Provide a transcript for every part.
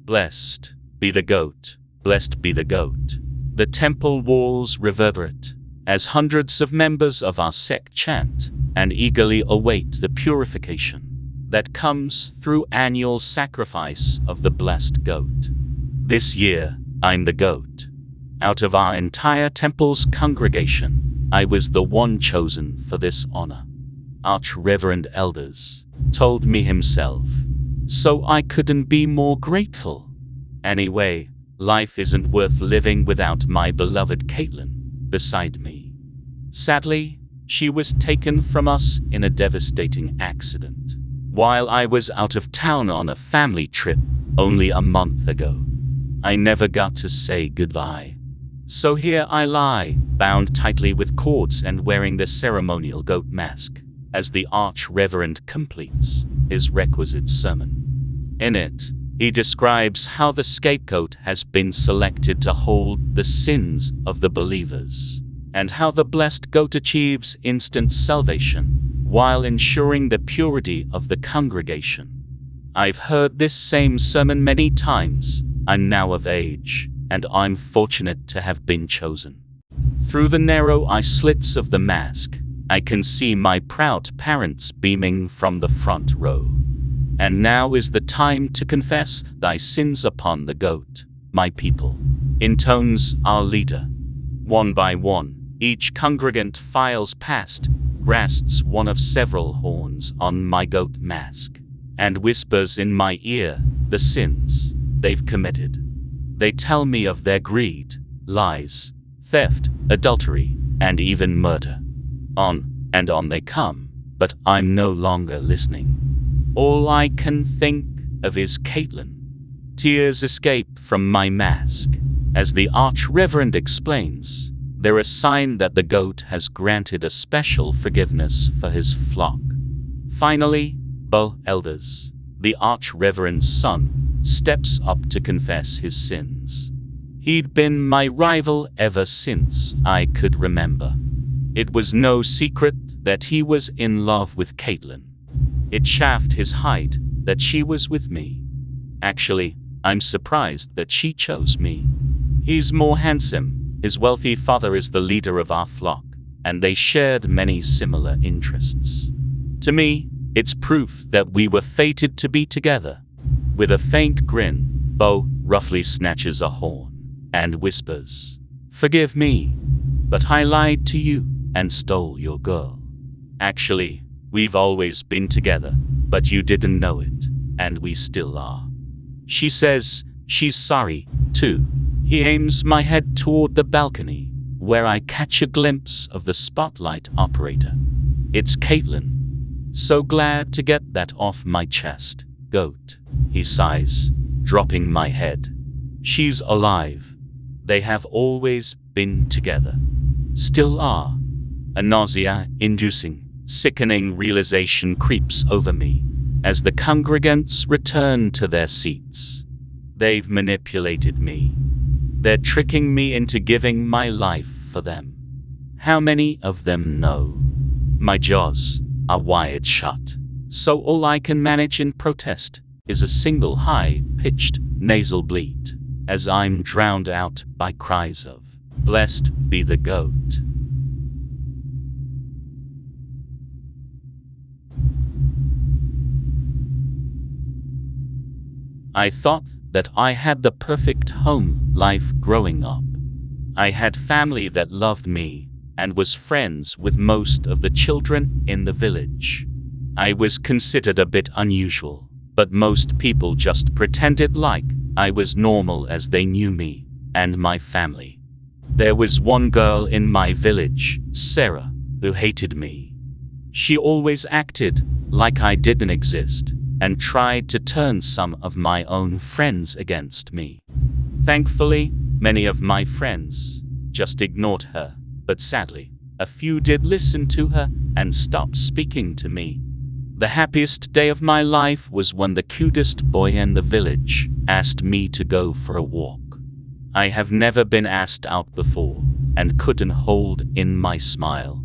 Blessed be the goat, blessed be the goat. The temple walls reverberate as hundreds of members of our sect chant and eagerly await the purification that comes through annual sacrifice of the blessed goat. This year, I'm the goat. Out of our entire temple's congregation, I was the one chosen for this honor. Arch-Reverend Elders told me himself, so I couldn't be more grateful. Anyway, life isn't worth living without my beloved Caitlin beside me. Sadly, she was taken from us in a devastating accident while I was out of town on a family trip only a month ago. I never got to say goodbye. So here I lie, bound tightly with cords and wearing the ceremonial goat mask, as the Arch-Reverend completes his requisite sermon. In it, he describes how the scapegoat has been selected to hold the sins of the believers, and how the blessed goat achieves instant salvation while ensuring the purity of the congregation. I've heard this same sermon many times. I'm now of age, and I'm fortunate to have been chosen. Through the narrow eye slits of the mask, I can see my proud parents beaming from the front row. And now is the time to confess thy sins upon the goat, my people, intones our leader. One by one, each congregant files past, grasps one of several horns on my goat mask, and whispers in my ear the sins they've committed. They tell me of their greed, lies, theft, adultery, and even murder. On and on they come, but I'm no longer listening. All I can think of is Caitlin. Tears escape from my mask. As the Arch-Reverend explains, they're a sign that the goat has granted a special forgiveness for his flock. Finally, Bo Elders, the Arch-Reverend's son, steps up to confess his sins. He'd been my rival ever since I could remember. It was no secret that he was in love with Caitlin. It chafed his hide that she was with me. Actually, I'm surprised that she chose me. He's more handsome. His wealthy father is the leader of our flock, and they shared many similar interests. To me, it's proof that we were fated to be together. With a faint grin, Bo roughly snatches a horn and whispers, "Forgive me, but I lied to you and stole your girl. Actually, we've always been together, but you didn't know it, and we still are." She says she's sorry, too. He aims my head toward the balcony, where I catch a glimpse of the spotlight operator. It's Caitlin. So glad to get that off my chest. Goat, he sighs, dropping my head. She's alive. They have always been together. Still are. A nausea-inducing, sickening realization creeps over me as the congregants return to their seats. They've manipulated me. They're tricking me into giving my life for them. How many of them know? My jaws are wired shut, so all I can manage in protest is a single high-pitched nasal bleat as I'm drowned out by cries of, "Blessed be the goat." I thought that I had the perfect home life growing up. I had family that loved me and was friends with most of the children in the village. I was considered a bit unusual, but most people just pretended like I was normal as they knew me and my family. There was one girl in my village, Sarah, who hated me. She always acted like I didn't exist and tried to turn some of my own friends against me. Thankfully, many of my friends just ignored her, but sadly, a few did listen to her and stop speaking to me. The happiest day of my life was when the cutest boy in the village asked me to go for a walk. I have never been asked out before and couldn't hold in my smile.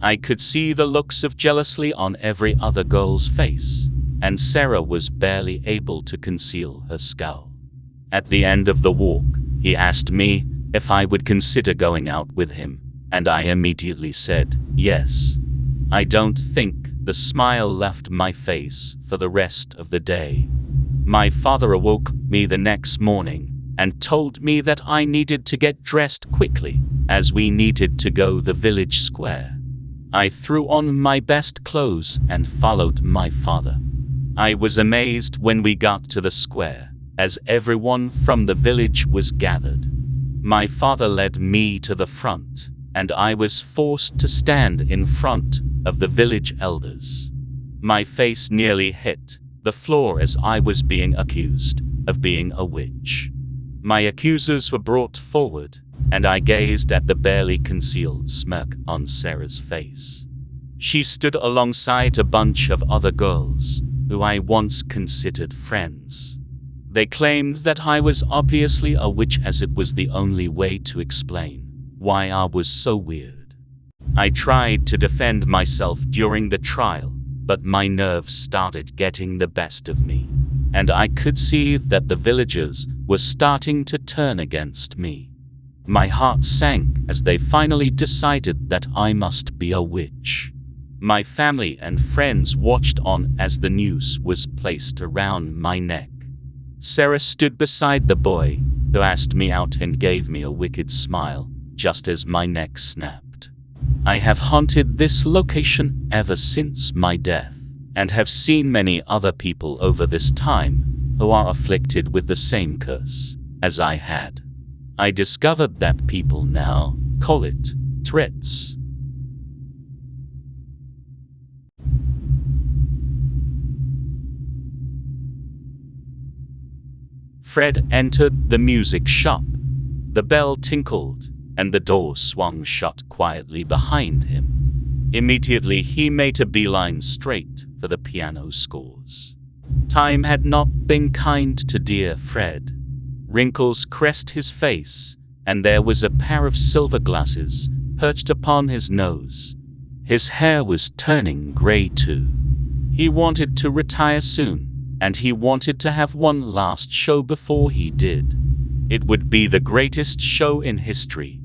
I could see the looks of jealousy on every other girl's face, and Sarah was barely able to conceal her scowl. At the end of the walk, he asked me if I would consider going out with him, and I immediately said yes. I don't think the smile left my face for the rest of the day. My father awoke me the next morning and told me that I needed to get dressed quickly, as we needed to go the village square. I threw on my best clothes and followed my father. I was amazed when we got to the square, as everyone from the village was gathered. My father led me to the front, and I was forced to stand in front of the village elders. My face nearly hit the floor as I was being accused of being a witch. My accusers were brought forward, and I gazed at the barely concealed smirk on Sarah's face. She stood alongside a bunch of other girls who I once considered friends. They claimed that I was obviously a witch, as it was the only way to explain why I was so weird. I tried to defend myself during the trial, but my nerves started getting the best of me, and I could see that the villagers were starting to turn against me. My heart sank as they finally decided that I must be a witch. My family and friends watched on as the noose was placed around my neck. Sarah stood beside the boy, who asked me out and gave me a wicked smile just as my neck snapped. I have haunted this location ever since my death, and have seen many other people over this time who are afflicted with the same curse as I had. I discovered that people now call it Tourette's. Fred entered the music shop. The bell tinkled, and the door swung shut quietly behind him. Immediately he made a beeline straight for the piano scores. Time had not been kind to dear Fred. Wrinkles crest his face, and there was a pair of silver glasses perched upon his nose. His hair was turning gray too. He wanted to retire soon, and he wanted to have one last show before he did. It would be the greatest show in history.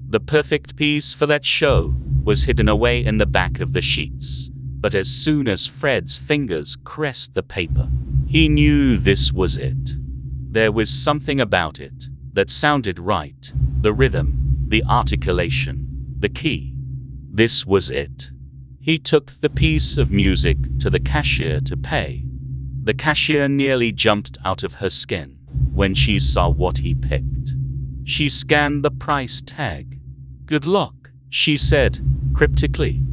The perfect piece for that show was hidden away in the back of the sheets, but as soon as Fred's fingers caressed the paper, he knew this was it. There was something about it that sounded right. The rhythm, the articulation, the key. This was it. He took the piece of music to the cashier to pay. The cashier nearly jumped out of her skin when she saw what he picked. She scanned the price tag. "Good luck," she said, cryptically.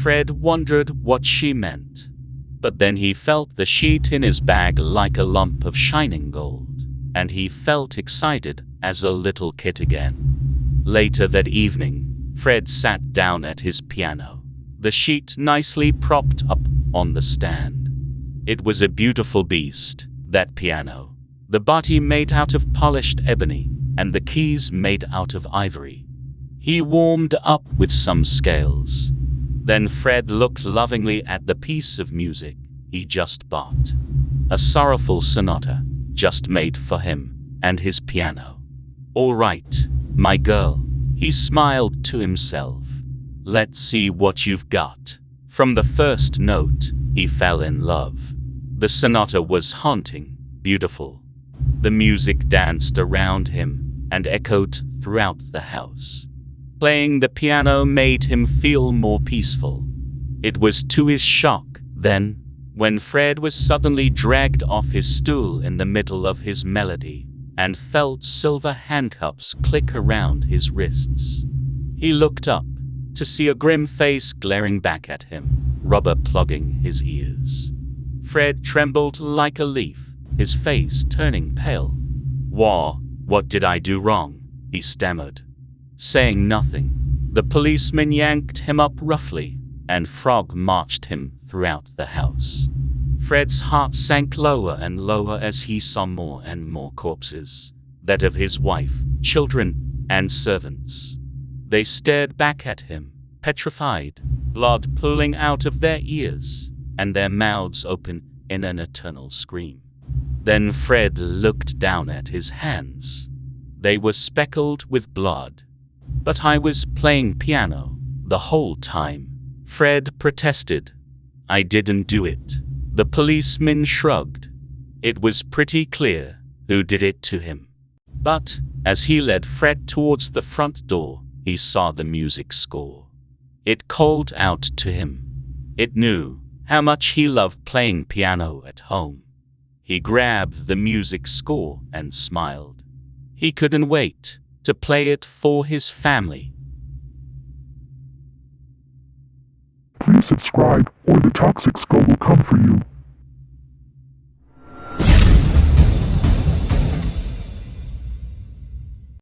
Fred wondered what she meant, but then he felt the sheet in his bag like a lump of shining gold, and he felt excited as a little kid again. Later that evening, Fred sat down at his piano, the sheet nicely propped up on the stand. It was a beautiful beast, that piano. The body made out of polished ebony, and the keys made out of ivory. He warmed up with some scales. Then Fred looked lovingly at the piece of music he just bought. A sorrowful sonata, just made for him and his piano. "All right, my girl," he smiled to himself. "Let's see what you've got." From the first note, he fell in love. The sonata was haunting, beautiful. The music danced around him and echoed throughout the house. Playing the piano made him feel more peaceful. It was to his shock, then, when Fred was suddenly dragged off his stool in the middle of his melody and felt silver handcuffs click around his wrists. He looked up to see a grim face glaring back at him, rubber plugging his ears. Fred trembled like a leaf, his face turning pale. What did I do wrong?" he stammered. Saying nothing, the policeman yanked him up roughly, and Frog marched him throughout the house. Fred's heart sank lower and lower as he saw more and more corpses, that of his wife, children, and servants. They stared back at him, petrified, blood pooling out of their ears, and their mouths open in an eternal scream. Then Fred looked down at his hands. They were speckled with blood. But I was playing piano the whole time, Fred protested. I didn't do it. The policeman shrugged. It was pretty clear who did it to him. But as he led Fred towards the front door, he saw the music score. It called out to him. It knew how much he loved playing piano at home. He grabbed the music score and smiled. He couldn't wait to play it for his family. Please subscribe or the toxic skull will come for you.